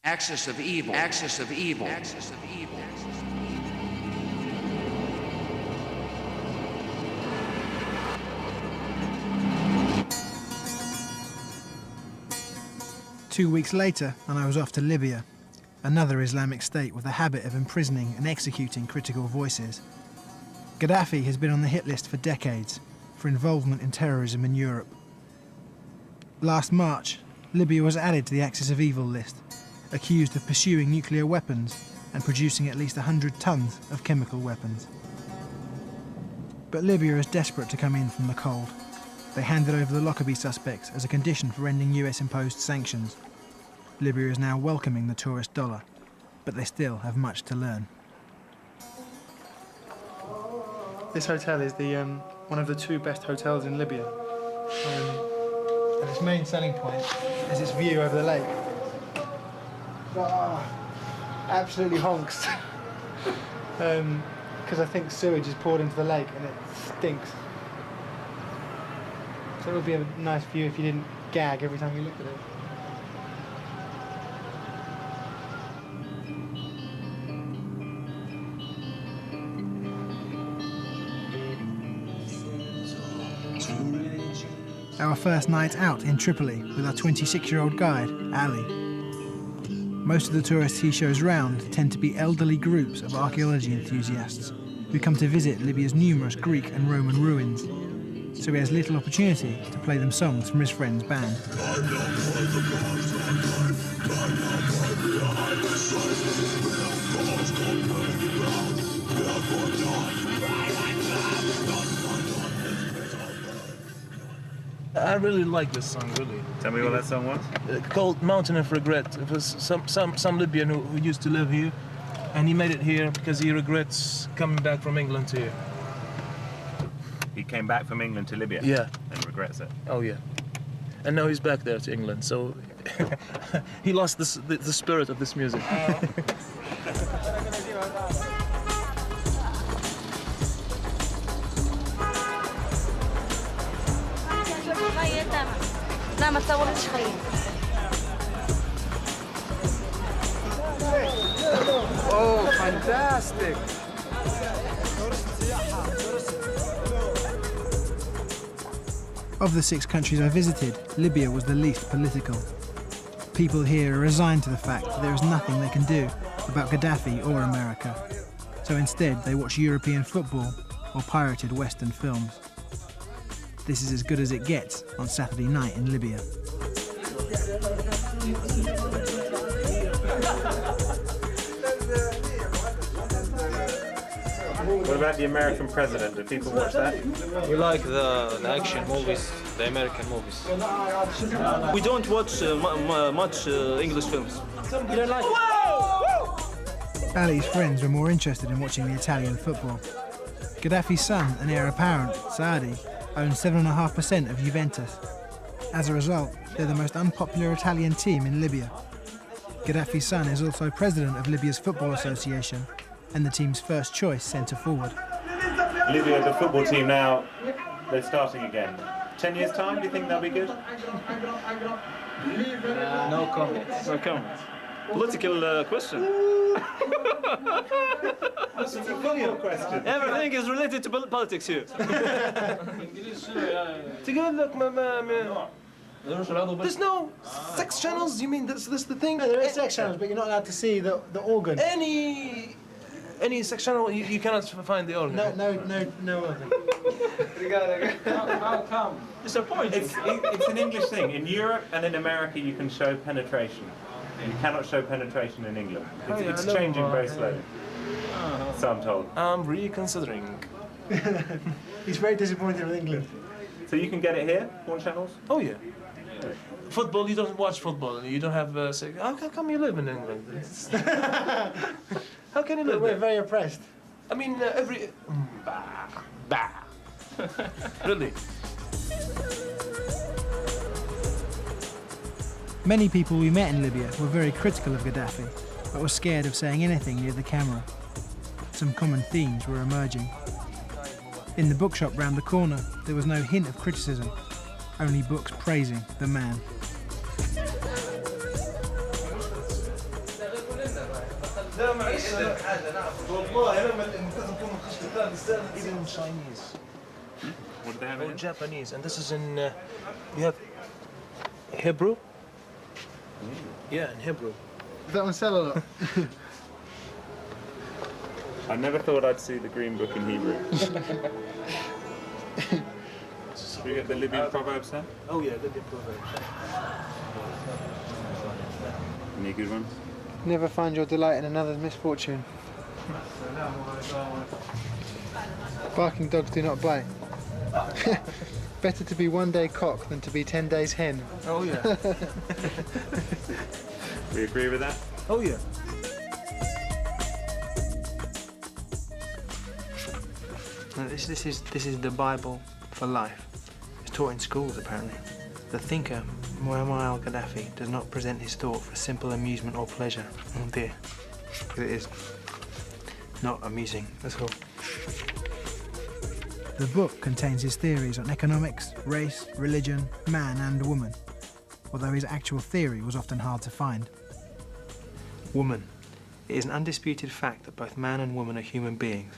Axis of evil. Axis of evil. Axis of evil. 2 weeks later, and I was off to Libya, another Islamic state with a habit of imprisoning and executing critical voices. Gaddafi has been on the hit list for decades for involvement in terrorism in Europe. Last March, Libya was added to the Axis of Evil list, accused of pursuing nuclear weapons and producing at least 100 tons of chemical weapons. But Libya is desperate to come in from the cold. They handed over the Lockerbie suspects as a condition for ending US-imposed sanctions. Libya is now welcoming the tourist dollar, but they still have much to learn. This hotel is the one of the 2 best hotels in Libya. And its main selling point is its view over the lake. Absolutely honks. Because I think sewage is poured into the lake and it stinks. So it would be a nice view if you didn't gag every time you looked at it. Our first night out in Tripoli with our 26-year-old guide, Ali. Most of the tourists he shows round tend to be elderly groups of archaeology enthusiasts who come to visit Libya's numerous Greek and Roman ruins, so he has little opportunity to play them songs from his friend's band. I really like this song, really. Tell me what that song was. Called Mountain of Regret. It was some Libyan who used to live here, and he made it here because he regrets coming back from England here. He came back from England to Libya? Yeah. And regrets it? Oh, yeah. And now he's back there to England, so he lost the spirit of this music. لا ما تصورتش خيي. Oh, fantastic! Of the 6 countries I visited, Libya was the least political. People here are resigned to the fact that there is nothing they can do about Gaddafi or America. So instead, they watch European football or pirated Western films. This is as good as it gets on Saturday night in Libya. What about the American president? Do people watch that? We like the action movies, the American movies. We don't watch much English films. You don't like it? Ali's friends were more interested in watching the Italian football. Gaddafi's son and heir apparent, Saadi, owns 7.5% of Juventus. As a result, they're the most unpopular Italian team in Libya. Gaddafi's son is also president of Libya's Football Association and the team's first choice centre-forward. Libya, the football team now, they're starting again. 10 years' time, do you think they'll be good? No comments. No comments. Political question. That's a football question. Everything is related to politics here. There's no sex channels? You mean this the thing? No, there is sex channels, but you're not allowed to see the organ. Any sex channel, you cannot find the organ. No organ. How come? It's a point. It's an English thing. In Europe and in America, you can show penetration. You cannot show penetration in England. It's changing very slowly. So I'm told. I'm reconsidering. He's very disappointed with England. So you can get it here, porn channels? Oh, yeah. Football, you don't watch football. You don't have sex. How come you live in England? How can you live We're there? very oppressed. I mean, every... Bah. Really? Many people we met in Libya were very critical of Gaddafi, but were scared of saying anything near the camera. Some common themes were emerging. In the bookshop round the corner, there was no hint of criticism, only books praising the man. Even Chinese. What do they have Or in? Japanese, and this is in, you have Hebrew? Yeah, in Hebrew. Does that one sell a lot? I never thought I'd see the Green Book in Hebrew. Should we get the Libyan proverbs then? Oh yeah, Libyan proverbs. Any good ones? Never find your delight in another's misfortune. Barking dogs do not bite. Better to be 1 day cock than to be 10 days hen. Oh yeah. We agree with that? Oh yeah. This is the Bible for life. It's taught in schools, apparently. The thinker, Muammar Al-Gaddafi, does not present his thought for simple amusement or pleasure. Oh dear. It is not amusing at all. The book contains his theories on economics, race, religion, man and woman, although his actual theory was often hard to find. Woman. It is an undisputed fact that both man and woman are human beings.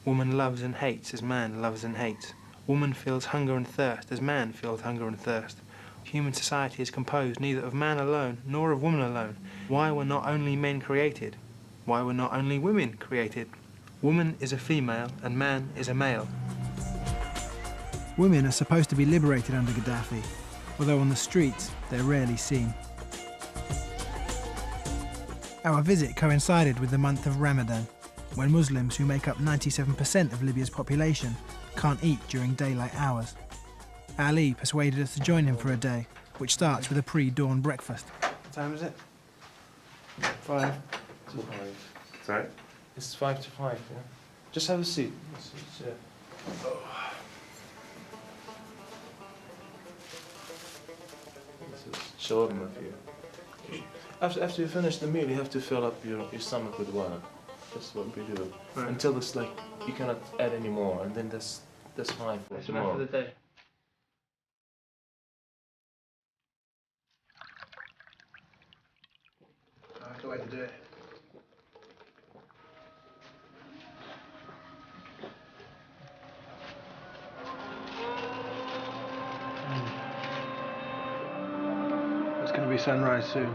Woman loves and hates as man loves and hates. Woman feels hunger and thirst as man feels hunger and thirst. Human society is composed neither of man alone nor of woman alone. Why were not only men created? Why were not only women created? Woman is a female and man is a male. Women are supposed to be liberated under Gaddafi, although on the streets they're rarely seen. Our visit coincided with the month of Ramadan, when Muslims, who make up 97% of Libya's population, can't eat during daylight hours. Ali persuaded us to join him for a day, which starts with a pre-dawn breakfast. What time is it? 5 to 5. Sorry? It's 5 to 5, yeah. Just have a seat. This is shawarma for you. After you finish the meal, you have to fill up your stomach with water. That's what we do. Right. Until it's like you cannot add any more, and then that's fine for tomorrow. for the day. That's the way to do it. It's going to be sunrise soon,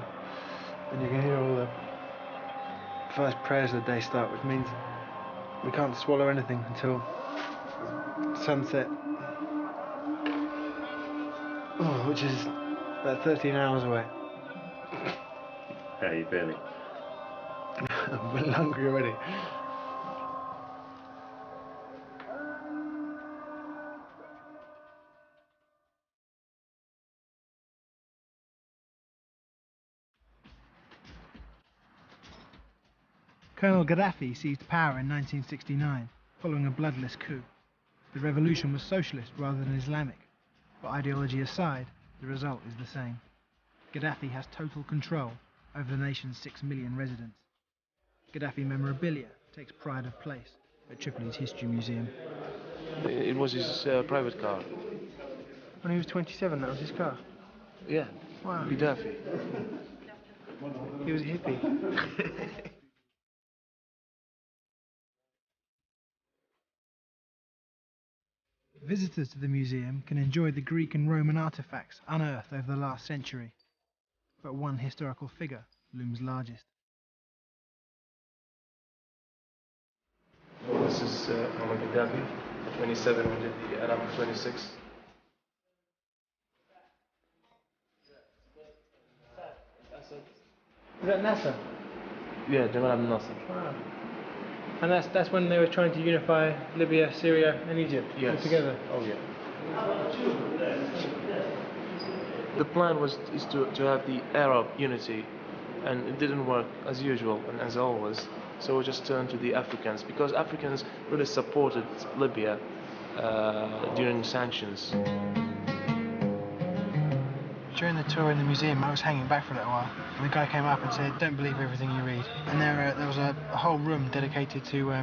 and you can hear all the first prayers of the day start, which means we can't swallow anything until sunset, which is about 13 hours away. How are you feeling? I'm a little hungry already. Colonel Gaddafi seized power in 1969, following a bloodless coup. The revolution was socialist rather than Islamic, but ideology aside, the result is the same. Gaddafi has total control over the nation's 6 million residents. Gaddafi memorabilia takes pride of place at Tripoli's History Museum. It was his private car. When he was 27, that was his car. Yeah. Wow. Gaddafi. He was a hippie. Visitors to the museum can enjoy the Greek and Roman artifacts unearthed over the last century, but one historical figure looms largest. This is Al-Gaddafi, 27, we did the Arab 26. Is that NASA? Yeah, Jamal Abdel Nasser. Wow. And that's when they were trying to unify Libya, Syria and Egypt all together? Oh yeah. The plan is to have the Arab unity, and it didn't work as usual and as always. So we just turned to the Africans, because Africans really supported Libya during sanctions. During the tour in the museum, I was hanging back for a little while, and the guy came up and said, "Don't believe everything you read." And there was a whole room dedicated to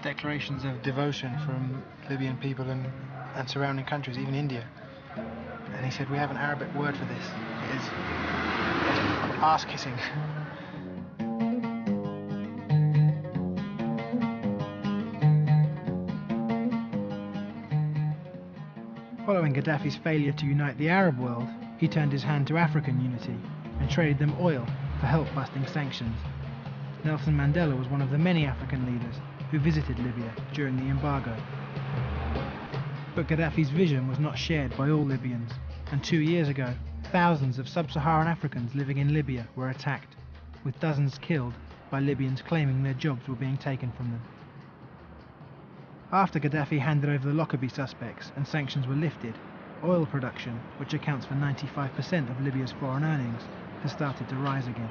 declarations of devotion from Libyan people and surrounding countries, even India. And he said, "We have an Arabic word for this. It is ass-kissing." Following Gaddafi's failure to unite the Arab world, he turned his hand to African unity and traded them oil for help-busting sanctions. Nelson Mandela was one of the many African leaders who visited Libya during the embargo. But Gaddafi's vision was not shared by all Libyans, and 2 years ago, thousands of sub-Saharan Africans living in Libya were attacked, with dozens killed by Libyans claiming their jobs were being taken from them. After Gaddafi handed over the Lockerbie suspects and sanctions were lifted, oil production, which accounts for 95% of Libya's foreign earnings, has started to rise again.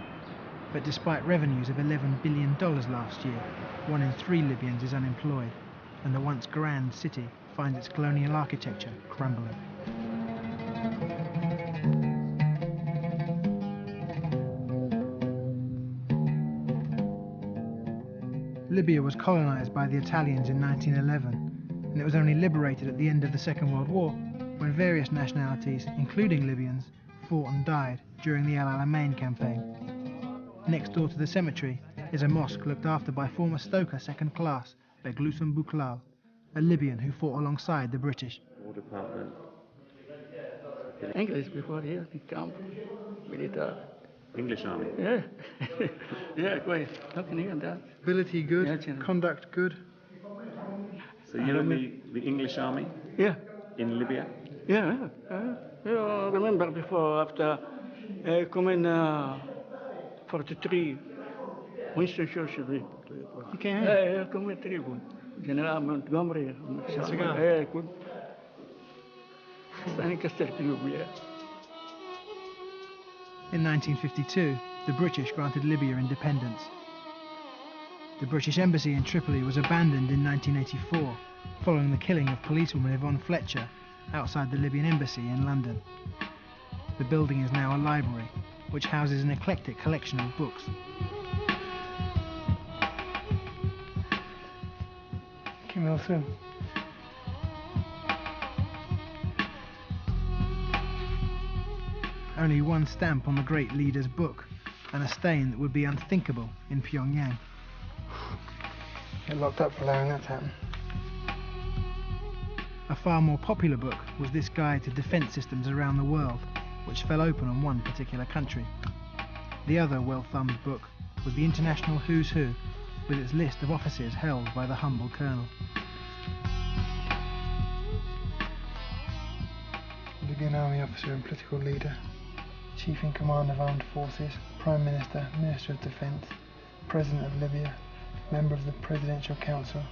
But despite revenues of $11 billion last year, 1 in 3 Libyans is unemployed, and the once grand city finds its colonial architecture crumbling. Libya was colonized by the Italians in 1911, and it was only liberated at the end of the Second World War, when various nationalities, including Libyans, fought and died during the El Alamein campaign. Next door to the cemetery is a mosque looked after by former Stoker Second Class Beglusum Buklal, a Libyan who fought alongside the British. War Department. English before here, the camp, military. English Army. Yeah, yeah, quite. Nothing here and that. Ability good, Yeah, conduct good. So you're in the English Army Yeah, in Libya? yeah. You remember before, after coming 43, Winston Churchill. You came here? Yeah, come with tribune. General Montgomery. Cigar. Yeah, good. Standing Castel Cube, yeah. In 1952, the British granted Libya independence. The British embassy in Tripoli was abandoned in 1984, following the killing of policewoman Yvonne Fletcher outside the Libyan embassy in London. The building is now a library, which houses an eclectic collection of books. Kim Il-sung. Only one stamp on the great leader's book, and a stain that would be unthinkable in Pyongyang. Get locked up for allowing that to happen. A far more popular book was this guide to defence systems around the world, which fell open on one particular country. The other well-thumbed book was the International Who's Who, with its list of offices held by the humble colonel. Libyan army officer and political leader, Chief in Command of Armed Forces, Prime Minister, Minister of Defence, President of Libya, Member of the Presidential Council of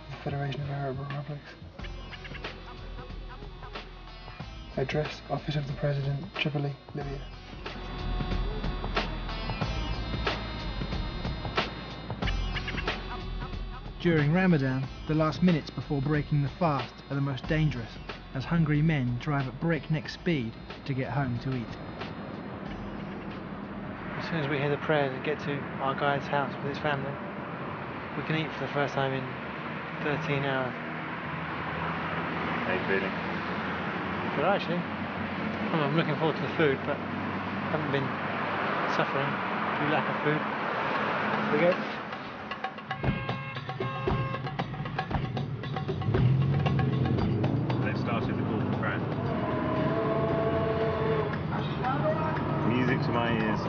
the Federation of Arab Republics. Address, Office of the President, Tripoli, Libya. During Ramadan, the last minutes before breaking the fast are the most dangerous, as hungry men drive at breakneck speed to get home to eat. As soon as we hear the prayers and get to our guide's house with his family, we can eat for the first time in 13 hours. How are you feeling? Good, actually. I'm looking forward to the food, but haven't been suffering through lack of food. We go. Let's start with the call for prayer. Music to my ears.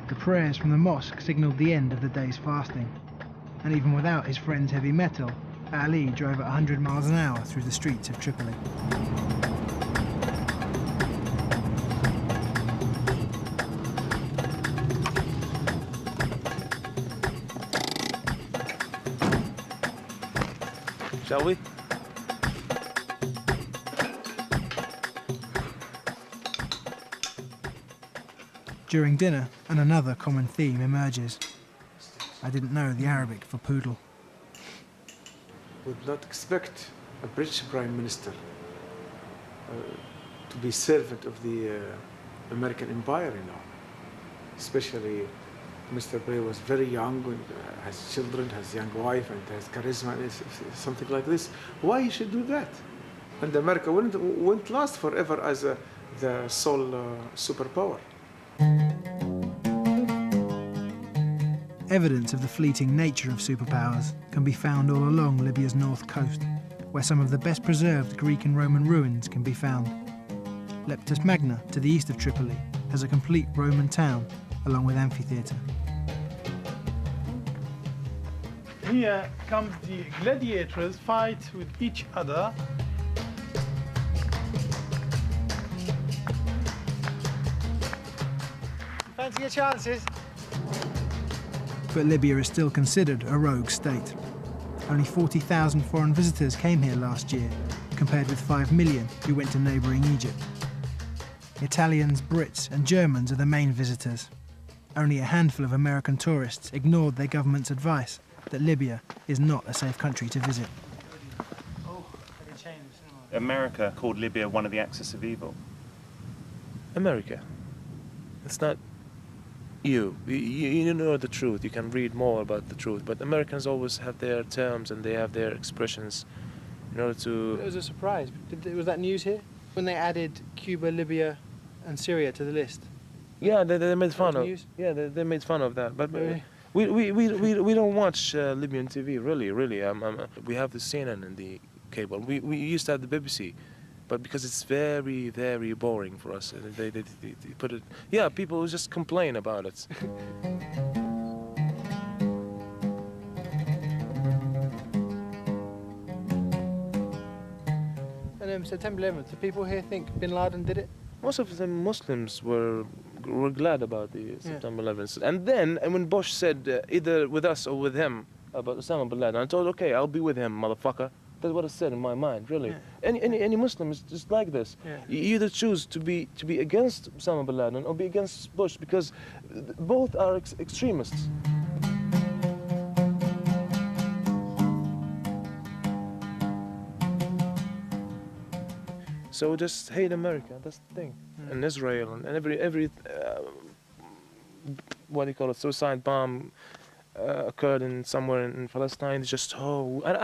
The prayers from the mosque signalled the end of the day's fasting, and even without his friend's heavy metal, Ali drove at 100 miles an hour through the streets of Tripoli. Shall we? During dinner, and another common theme emerges. I didn't know the Arabic for poodle. Would not expect a British Prime Minister to be servant of the American Empire, you know. Especially Mr. Bray was very young, and, has children, has young wife, and has charisma, and something like this. Why he should do that? And America wouldn't last forever as the sole superpower. Evidence of the fleeting nature of superpowers can be found all along Libya's north coast, where some of the best preserved Greek and Roman ruins can be found. Leptis Magna, to the east of Tripoli, has a complete Roman town, along with amphitheatre. Here comes the gladiators fight with each other. Fancy your chances? But Libya is still considered a rogue state. Only 40,000 foreign visitors came here last year, compared with 5 million who went to neighbouring Egypt. Italians, Brits and Germans are the main visitors. Only a handful of American tourists ignored their government's advice that Libya is not a safe country to visit. America called Libya one of the axis of evil. America. It's not you. You know the truth. You can read more about the truth. But Americans always have their terms and they have their expressions in order to... It was a surprise. Was that news here? When they added Cuba, Libya and Syria to the list? Yeah, they made fun of. News? Yeah, they made fun of that. But Really? we don't watch Libyan TV really. We have the CNN and the cable. We used to have the BBC, but because it's very boring for us, they put it. Yeah, people just complain about it. And September 11th, do people here think Bin Laden did it? Most of the Muslims were glad about the September 11th. And then, when Bush said either with us or with him about Osama bin Laden, I told, okay, I'll be with him, motherfucker. That's what I said in my mind, really. Yeah. Any Muslim is just like this. Yeah. You either choose to be against Osama bin Laden or be against Bush, because both are extremists. So just hate America. That's the thing. And Israel and every what do you call it? Suicide bomb occurred somewhere in Palestine. It's just and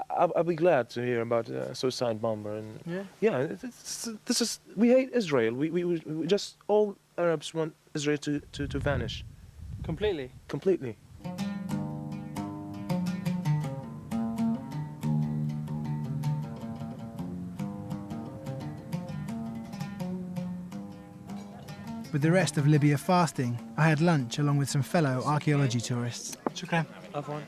I'll be glad to hear about a suicide bomber. And this is we hate Israel. We just all Arabs want Israel to vanish. Completely. Completely. With the rest of Libya fasting, I had lunch along with some fellow archaeology tourists. Shukran. Have one.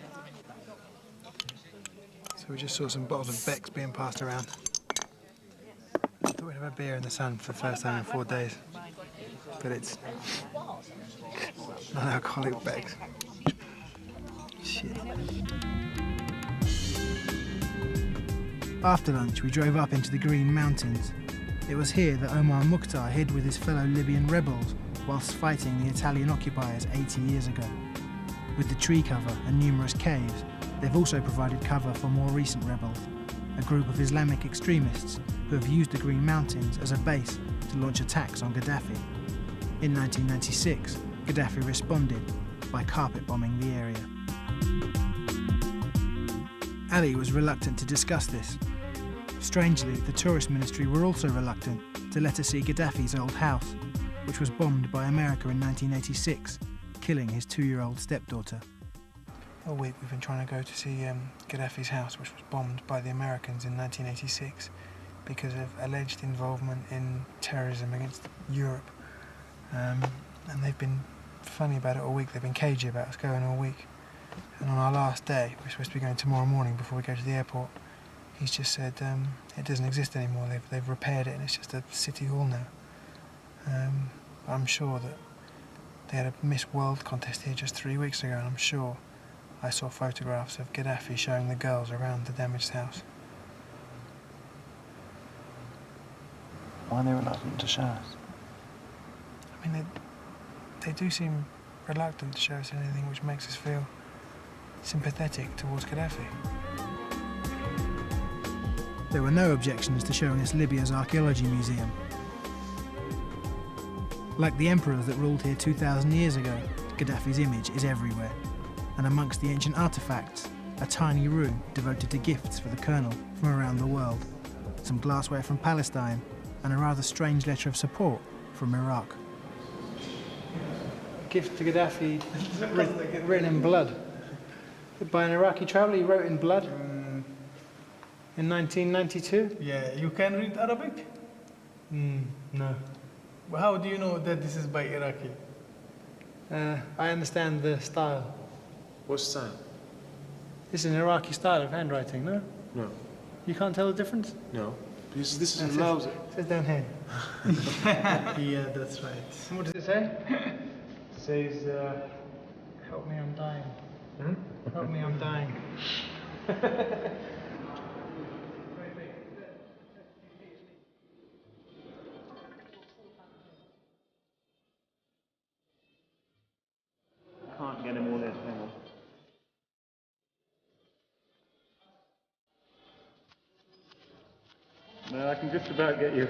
So we just saw some bottles of Beck's being passed around. Thought we'd have a beer in the sun for the first time in 4 days. But it's non-alcoholic Beck's. Shit. After lunch, we drove up into the Green Mountains. It was here that Omar Mukhtar hid with his fellow Libyan rebels whilst fighting the Italian occupiers 80 years ago. With the tree cover and numerous caves, they've also provided cover for more recent rebels, a group of Islamic extremists who have used the Green Mountains as a base to launch attacks on Gaddafi. In 1996, Gaddafi responded by carpet bombing the area. Ali was reluctant to discuss this. Strangely, the tourist ministry were also reluctant to let us see Gaddafi's old house, which was bombed by America in 1986, killing his 2-year-old stepdaughter. All week we've been trying to go to see Gaddafi's house, which was bombed by the Americans in 1986 because of alleged involvement in terrorism against Europe. And they've been funny about it all week. They've been cagey about us going all week. And on our last day, we're supposed to be going tomorrow morning before we go to the airport, he's just said it doesn't exist anymore. They've repaired it and it's just a city hall now. I'm sure that they had a Miss World contest here just 3 weeks ago, and I'm sure I saw photographs of Gaddafi showing the girls around the damaged house. Why are they reluctant to show us? I mean, they do seem reluctant to show us anything which makes us feel sympathetic towards Gaddafi. There were no objections to showing us Libya's archaeology museum. Like the emperors that ruled here 2,000 years ago, Gaddafi's image is everywhere. And amongst the ancient artefacts, a tiny room devoted to gifts for the colonel from around the world, some glassware from Palestine, and a rather strange letter of support from Iraq. Gift to Gaddafi written in blood. By an Iraqi traveller, he wrote in blood. In 1992? Yeah, you can read Arabic? No. But how do you know that this is by Iraqi? I understand the style. What style? This is an Iraqi style of handwriting, no? No. You can't tell the difference? No. Because this It is allows says, it says down here. Yeah, that's right. What does it say? It says, help me, I'm dying. Help me, I'm dying. Can't get him all in. Hang on. No, I can just about get you.